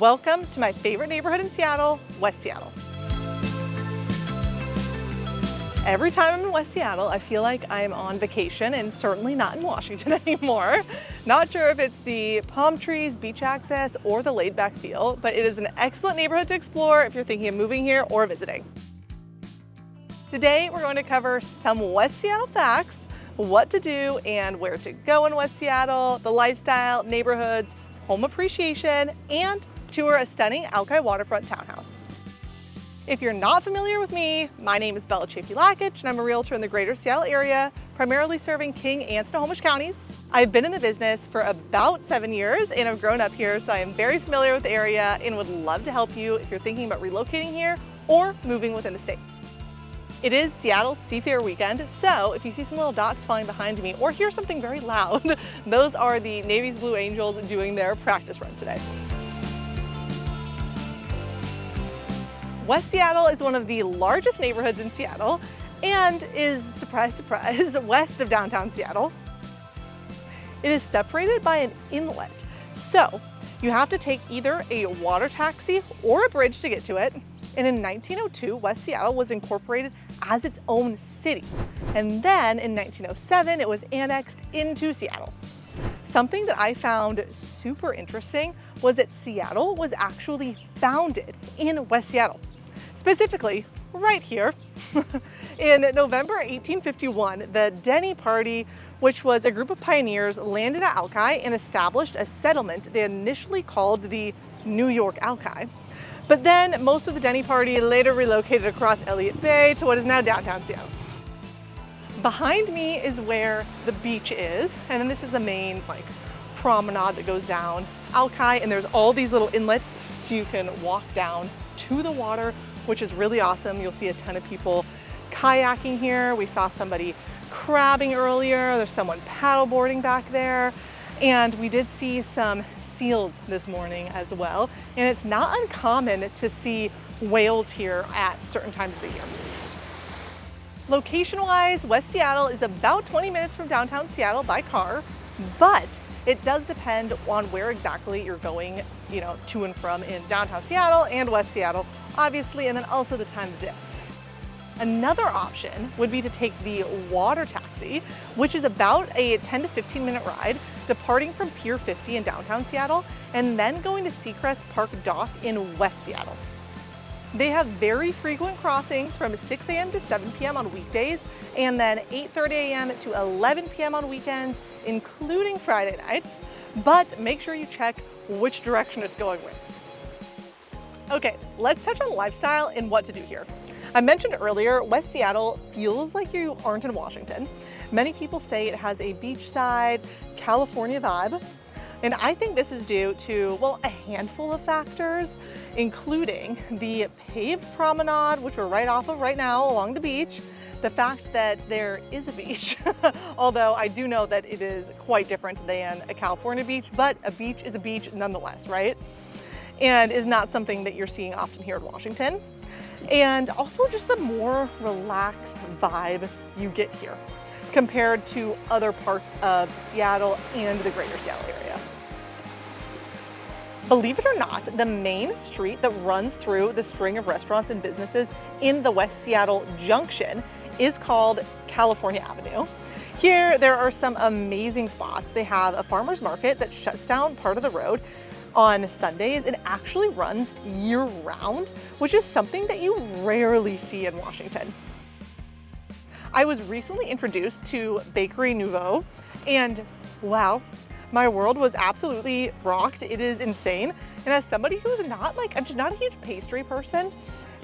Welcome to my favorite neighborhood in Seattle, West Seattle. Every time I'm in West Seattle, I feel like I'm on vacation and certainly not in Washington anymore. Not sure if it's the palm trees, beach access, or the laid back feel, but it is an excellent neighborhood to explore if you're thinking of moving here or visiting. Today, we're going to cover some West Seattle facts, what to do and where to go in West Seattle, the lifestyle, neighborhoods, home appreciation, and tour a stunning Alki waterfront townhouse. If you're not familiar with me, my name is Bella Chaffey Lakic and I'm a realtor in the greater Seattle area, primarily serving King and Snohomish counties. I've been in the business for about 7 years and I've grown up here, so I am very familiar with the area and would love to help you if you're thinking about relocating here or moving within the state. It is Seattle's Seafair weekend, so if you see some little dots flying behind me or hear something very loud, those are the Navy's Blue Angels doing their practice run today. West Seattle is one of the largest neighborhoods in Seattle and is, surprise, surprise, west of downtown Seattle. It is separated by an inlet, so you have to take either a water taxi or a bridge to get to it. And in 1902, West Seattle was incorporated as its own city. And then in 1907, it was annexed into Seattle. Something that I found super interesting was that Seattle was actually founded in West Seattle. Specifically, right here. In November 1851, the Denny Party, which was a group of pioneers, landed at Alki and established a settlement they initially called the New York Alki. But then most of the Denny Party later relocated across Elliott Bay to what is now downtown Seattle. Behind me is where the beach is, and then this is the main promenade that goes down Alki, and there's all these little inlets so you can walk down to the water, which is really awesome. You'll see a ton of people kayaking here. We saw somebody crabbing earlier. There's someone paddleboarding back there. And we did see some seals this morning as well. And it's not uncommon to see whales here at certain times of the year. Location-wise, West Seattle is about 20 minutes from downtown Seattle by car, but it does depend on where exactly you're going, to and from in downtown Seattle and West Seattle, obviously, and then also the time of day. Another option would be to take the water taxi, which is about a 10 to 15 minute ride, departing from Pier 50 in downtown Seattle, and then going to Seacrest Park Dock in West Seattle. They have very frequent crossings from 6 a.m. to 7 p.m. on weekdays, and then 8:30 a.m. to 11 p.m. on weekends, including Friday nights, but make sure you check which direction it's going with. Okay, let's touch on lifestyle and what to do here. I mentioned earlier, West Seattle feels like you aren't in Washington. Many people say it has a beachside, California vibe. And I think this is due to, a handful of factors, including the paved promenade, which we're right off of right now along the beach, the fact that there is a beach, although I do know that it is quite different than a California beach, but a beach is a beach nonetheless, right? And is not something that you're seeing often here in Washington. And also just the more relaxed vibe you get here compared to other parts of Seattle and the greater Seattle area. Believe it or not, the main street that runs through the string of restaurants and businesses in the West Seattle Junction is called California Avenue. Here, there are some amazing spots. They have a farmer's market that shuts down part of the road on Sundays. It actually runs year-round, which is something that you rarely see in Washington. I was recently introduced to Bakery Nouveau, and wow, my world was absolutely rocked. It is insane. And as somebody who's I'm just not a huge pastry person,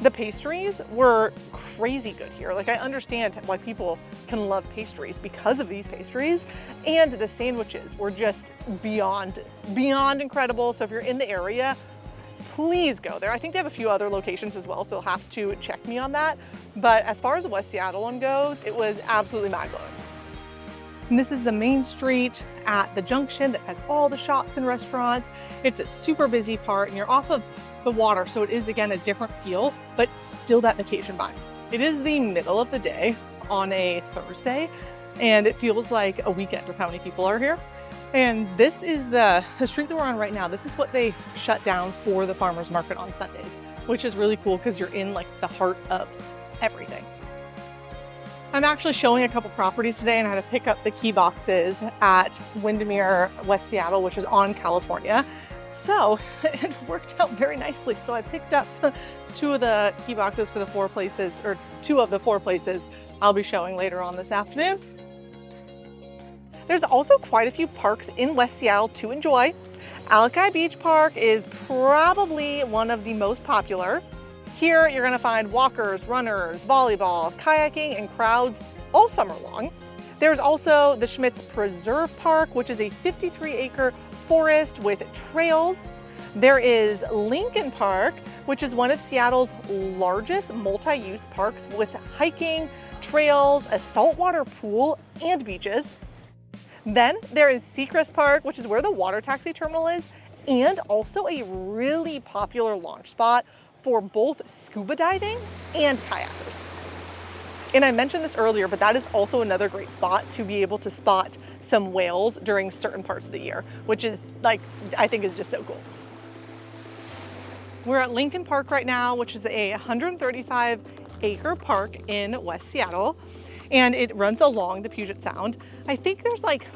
the pastries were crazy good here. I understand why people can love pastries because of these pastries, and the sandwiches were just beyond incredible. So if you're in the area, please go there. I think they have a few other locations as well, so you'll have to check me on that. But as far as the West Seattle one goes, it was absolutely mind-blowing. And this is the main street at the Junction that has all the shops and restaurants. It's a super busy part and you're off of the water, so it is again a different feel, but still that vacation vibe. It is the middle of the day on a Thursday and it feels like a weekend with how many people are here. And this is the street that we're on right now. This is what they shut down for the farmers market on Sundays, which is really cool because you're in like the heart of everything. I'm actually showing a couple properties today and I had to pick up the key boxes at Windermere, West Seattle, which is on California. So it worked out very nicely. So I picked up two of the key boxes for the 4 places, or 2 of the 4 places I'll be showing later on this afternoon. There's also quite a few parks in West Seattle to enjoy. Alki Beach Park is probably one of the most popular. Here you're gonna find walkers, runners, volleyball, kayaking, and crowds all summer long. There's also the Schmitz Preserve Park, which is a 53-acre forest with trails. There is Lincoln Park, which is one of Seattle's largest multi-use parks with hiking, trails, a saltwater pool, and beaches. Then there is Seacrest Park, which is where the water taxi terminal is, and also a really popular launch spot for both scuba diving and kayakers. And I mentioned this earlier, but that is also another great spot to be able to spot some whales during certain parts of the year, which is like, I think is just so cool. We're at Lincoln Park right now, which is a 135-acre park in West Seattle, and it runs along the Puget Sound. I think there's like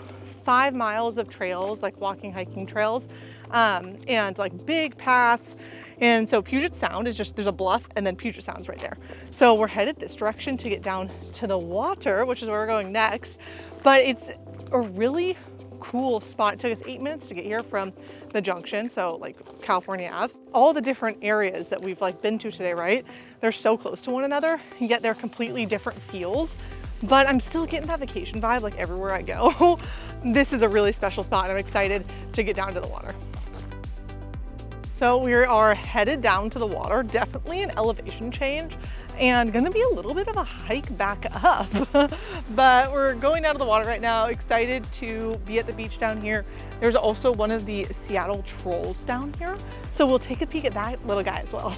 5 miles of trails, like walking, hiking trails, and like big paths. And so Puget Sound is just, there's a bluff and then Puget Sound's right there. So we're headed this direction to get down to the water, which is where we're going next. But it's a really cool spot. It took us 8 minutes to get here from the Junction, so like California Ave. All the different areas that we've like been to today, right? They're so close to one another, yet they're completely different feels. But I'm still getting that vacation vibe like everywhere I go. This is a really special spot and I'm excited to get down to the water. So we are headed down to the water, definitely an elevation change and gonna be a little bit of a hike back up. But we're going down to the water right now, excited to be at the beach down here. There's also one of the Seattle trolls down here. So we'll take a peek at that little guy as well.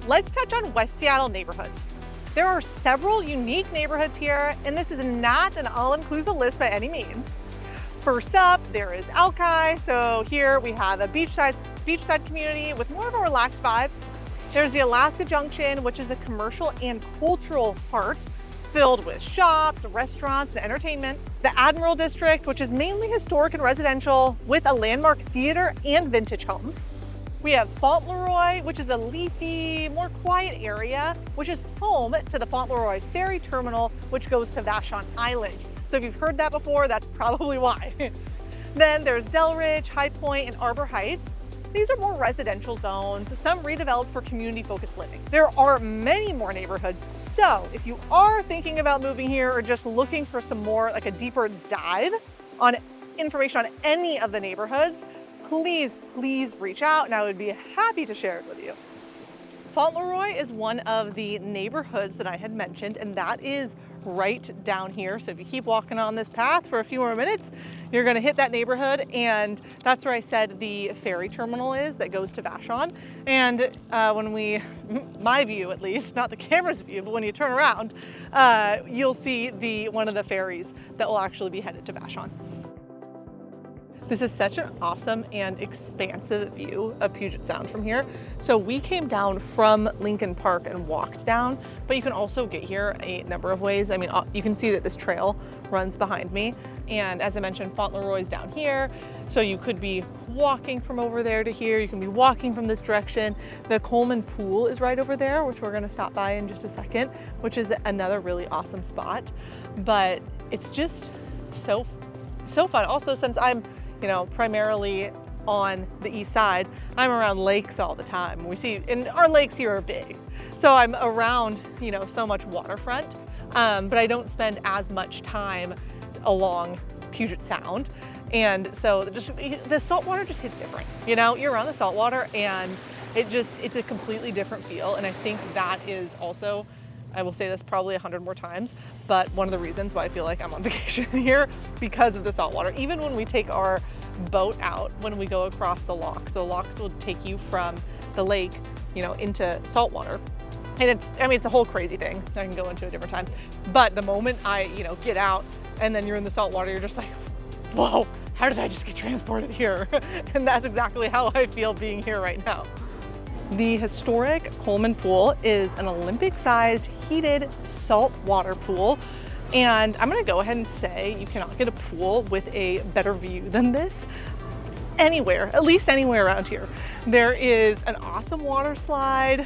Let's touch on West Seattle neighborhoods. There are several unique neighborhoods here, and this is not an all-inclusive list by any means. First up, there is Alki. So here we have a beachside community with more of a relaxed vibe. There's the Alaska Junction, which is a commercial and cultural part filled with shops, restaurants, and entertainment. The Admiral District, which is mainly historic and residential with a landmark theater and vintage homes. We have Fauntleroy, which is a leafy, more quiet area, which is home to the Fauntleroy Ferry Terminal, which goes to Vashon Island. So if you've heard that before, that's probably why. Then there's Delridge, High Point, and Arbor Heights. These are more residential zones, some redeveloped for community-focused living. There are many more neighborhoods, so if you are thinking about moving here or just looking for some more, like a deeper dive on information on any of the neighborhoods, please reach out and I would be happy to share it with you. Fauntleroy is one of the neighborhoods that I had mentioned, and that is right down here. So if you keep walking on this path for a few more minutes, you're gonna hit that neighborhood, and that's where I said the ferry terminal is that goes to Vashon. And my view at least, not the camera's view, but when you turn around, you'll see one of the ferries that will actually be headed to Vashon. This is such an awesome and expansive view of Puget Sound from here. So we came down from Lincoln Park and walked down, but you can also get here a number of ways. I mean, you can see that this trail runs behind me. And as I mentioned, Fauntleroy's down here. So you could be walking from over there to here. You can be walking from this direction. The Colman pool is right over there, which we're gonna stop by in just a second, which is another really awesome spot. But it's just so fun. Also, since I'm primarily on the east side, I'm around lakes all the time. And our lakes here are big. So I'm around, so much waterfront, but I don't spend as much time along Puget Sound. And so the saltwater just hits different. You're around the saltwater and it's a completely different feel. And I think that is also, I will say this probably 100 more times, but one of the reasons why I feel like I'm on vacation here because of the saltwater. Even when we take our boat out, when we go across the locks, so locks will take you from the lake, into saltwater. And it's a whole crazy thing I can go into a different time. But the moment I, get out and then you're in the salt water, you're just like, whoa, how did I just get transported here? And that's exactly how I feel being here right now. The historic Colman pool is an Olympic-sized heated saltwater pool. And I'm gonna go ahead and say you cannot get a pool with a better view than this anywhere, at least anywhere around here. There is an awesome water slide,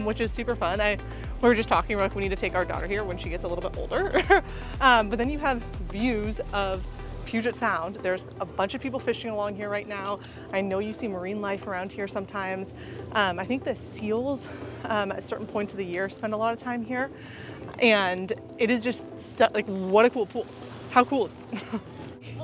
which is super fun. We were just talking about we need to take our daughter here when she gets a little bit older. But then you have views of Puget Sound. There's a bunch of people fishing along here right now. I know you see marine life around here sometimes. I think the seals at certain points of the year spend a lot of time here. And it is just like, what a cool pool. How cool is it?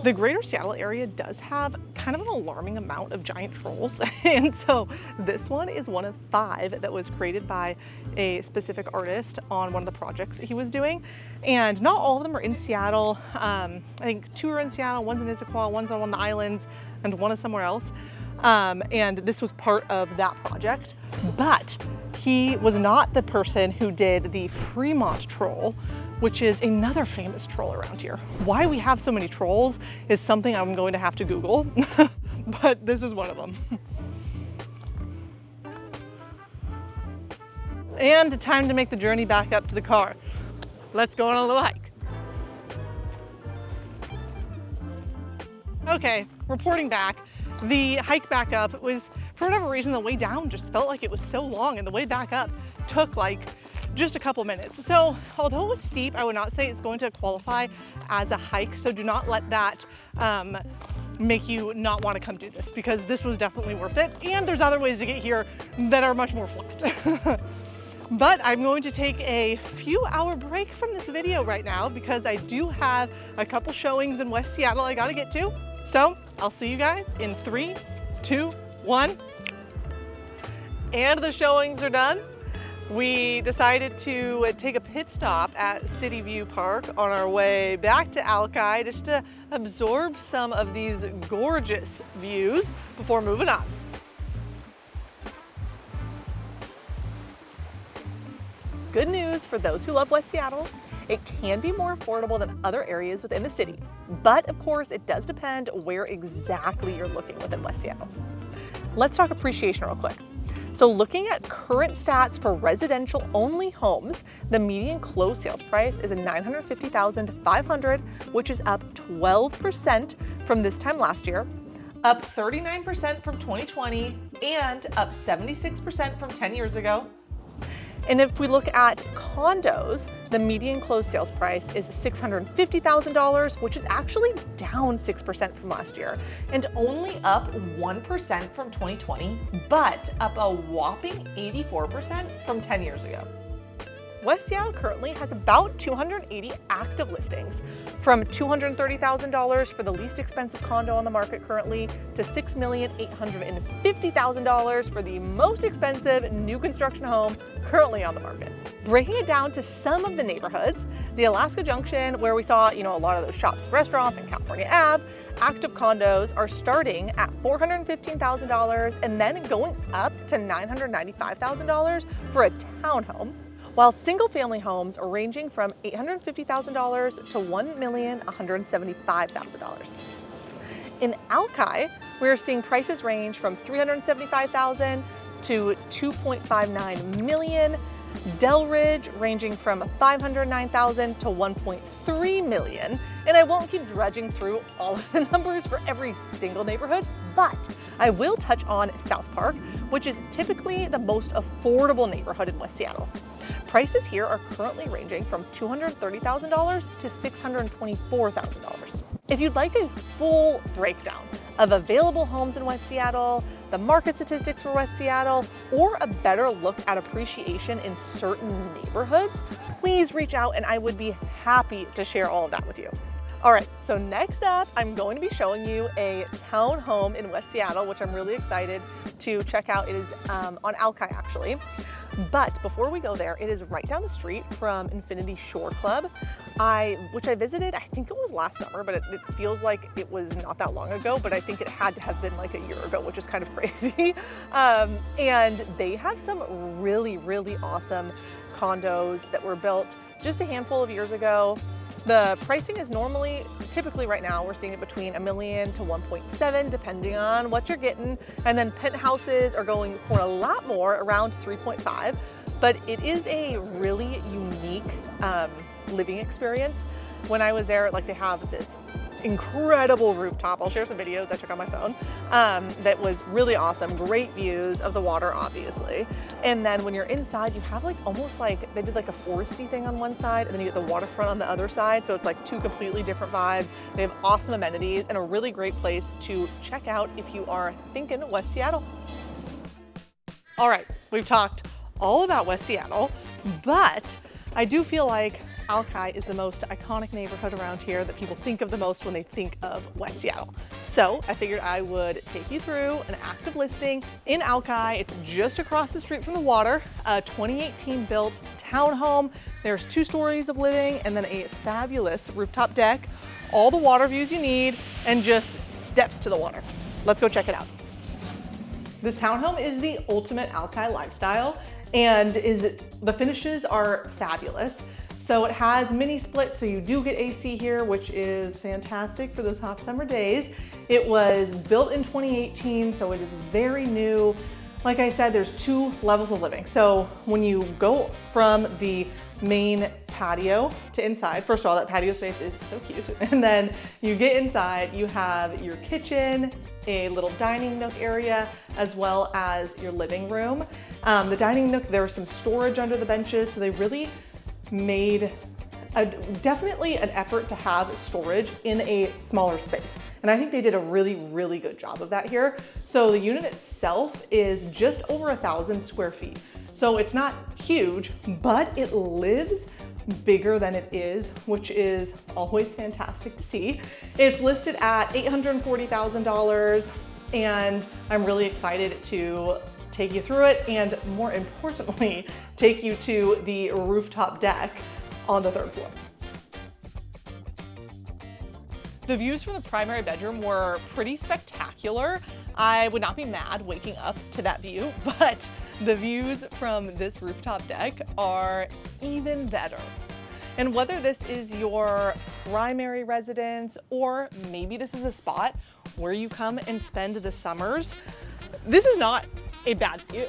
The greater Seattle area does have kind of an alarming amount of giant trolls. And so this one is one of 5 that was created by a specific artist on one of the projects he was doing. And not all of them are in Seattle. I think 2 are in Seattle, one's in Issaquah, one's on one of the islands, and one is somewhere else. And this was part of that project. But he was not the person who did the Fremont troll, which is another famous troll around here. Why we have so many trolls is something I'm going to have to Google, but this is one of them. And time to make the journey back up to the car. Let's go on a little hike. Okay, reporting back. The hike back up was, for whatever reason, the way down just felt like it was so long, and the way back up took like just a couple minutes. So although it was steep, I would not say it's going to qualify as a hike. So do not let that make you not want to come do this, because this was definitely worth it. And there's other ways to get here that are much more flat. But I'm going to take a few hour break from this video right now because I do have a couple showings in West Seattle I gotta get to. So I'll see you guys in 3, 2, 1. And the showings are done. We decided to take a pit stop at City View Park on our way back to Alki just to absorb some of these gorgeous views before moving on. Good news for those who love West Seattle. It can be more affordable than other areas within the city, but of course it does depend where exactly you're looking within West Seattle. Let's talk appreciation real quick. So looking at current stats for residential only homes, the median closed sales price is $950,500, which is up 12% from this time last year, up 39% from 2020, and up 76% from 10 years ago. And if we look at condos, the median closed sales price is $650,000, which is actually down 6% from last year, and only up 1% from 2020, but up a whopping 84% from 10 years ago. West Seattle currently has about 280 active listings, from $230,000 for the least expensive condo on the market currently to $6,850,000 for the most expensive new construction home currently on the market. Breaking it down to some of the neighborhoods, the Alaska Junction, where we saw a lot of those shops and restaurants, and California Ave, active condos are starting at $415,000 and then going up to $995,000 for a townhome, while single-family homes are ranging from $850,000 to $1,175,000. In Alki, we're seeing prices range from $375,000 to $2.59 million. Delridge ranging from $509,000 to $1.3 million. And I won't keep dredging through all of the numbers for every single neighborhood, but I will touch on South Park, which is typically the most affordable neighborhood in West Seattle. Prices here are currently ranging from $230,000 to $624,000. If you'd like a full breakdown of available homes in West Seattle, the market statistics for West Seattle, or a better look at appreciation in certain neighborhoods, please reach out and I would be happy to share all of that with you. All right, so next up, I'm going to be showing you a townhome in West Seattle, which I'm really excited to check out. It is on Alki, actually. But before we go there, it is right down the street from Infinity Shore Club, which I visited, I think it was last summer, but it feels like it was not that long ago, but I think it had to have been like a year ago, which is kind of crazy. And they have some really, really awesome condos that were built just a handful of years ago. The pricing is typically right now, we're seeing it between $1 million to 1.7, depending on what you're getting. And then penthouses are going for a lot more, around 3.5. But it is a really unique living experience. When I was there, like, they have this incredible rooftop. I'll share some videos I took on my phone that was really awesome. Great views of the water, obviously. And then when you're inside, you have like almost like they did like a foresty thing on one side, and then you get the waterfront on the other side. So it's like two completely different vibes. They have awesome amenities and a really great place to check out if you are thinking West Seattle. All right, we've talked all about West Seattle, but I do feel like Alki is the most iconic neighborhood around here that people think of the most when they think of West Seattle. So I figured I would take you through an active listing in Alki. It's just across the street from the water, a 2018 built townhome. There's 2 stories of living and then a fabulous rooftop deck, all the water views you need, and just steps to the water. Let's go check it out. This townhome is the ultimate Alki lifestyle, and the finishes are fabulous. So it has mini split, so you do get AC here, which is fantastic for those hot summer days. It was built in 2018, so it is very new. Like I said, there's 2 levels of living. So when you go from the main patio to inside, first of all, that patio space is so cute. And then you get inside, you have your kitchen, a little dining nook area, as well as your living room. The dining nook, there was some storage under the benches, so they really made definitely an effort to have storage in a smaller space. And I think they did a really, really good job of that here. So the unit itself is just over 1,000 square feet. So it's not huge, but it lives bigger than it is, which is always fantastic to see. It's listed at $840,000, and I'm really excited to take you through it, and more importantly, take you to the rooftop deck on the 3rd floor. The views from the primary bedroom were pretty spectacular. I would not be mad waking up to that view, but the views from this rooftop deck are even better. And whether this is your primary residence, or maybe this is a spot where you come and spend the summers, this is not a bad view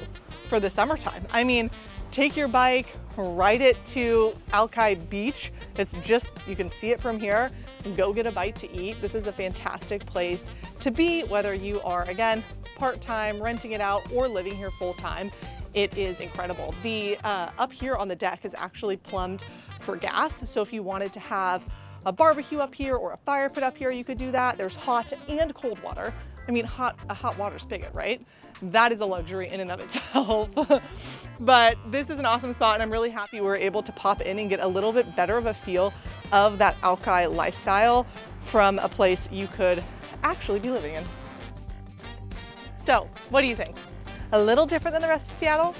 for the summertime. I mean, take your bike, ride it to Alki Beach. It's just, you can see it from here. Go get a bite to eat. This is a fantastic place to be, whether you are, again, part-time, renting it out, or living here full-time. It is incredible. The up here on the deck is actually plumbed for gas. So if you wanted to have a barbecue up here or a fire pit up here, you could do that. There's hot and cold water. I mean, a hot water spigot, right? That is a luxury in and of itself. But this is an awesome spot, and I'm really happy we were able to pop in and get a little bit better of a feel of that Alki lifestyle from a place you could actually be living in. So, what do you think? A little different than the rest of Seattle?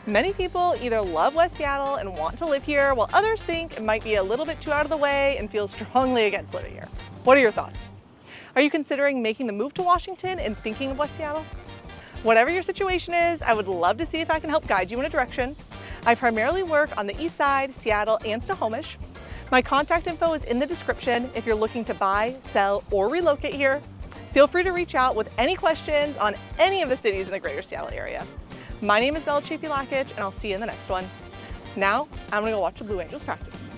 Many people either love West Seattle and want to live here, while others think it might be a little bit too out of the way and feel strongly against living here. What are your thoughts? Are you considering making the move to Washington and thinking of West Seattle? Whatever your situation is, I would love to see if I can help guide you in a direction. I primarily work on the East Side, Seattle, and Snohomish. My contact info is in the description if you're looking to buy, sell, or relocate here. Feel free to reach out with any questions on any of the cities in the greater Seattle area. My name is Bella Chaffey Lakic, and I'll see you in the next one. Now, I'm gonna go watch the Blue Angels practice.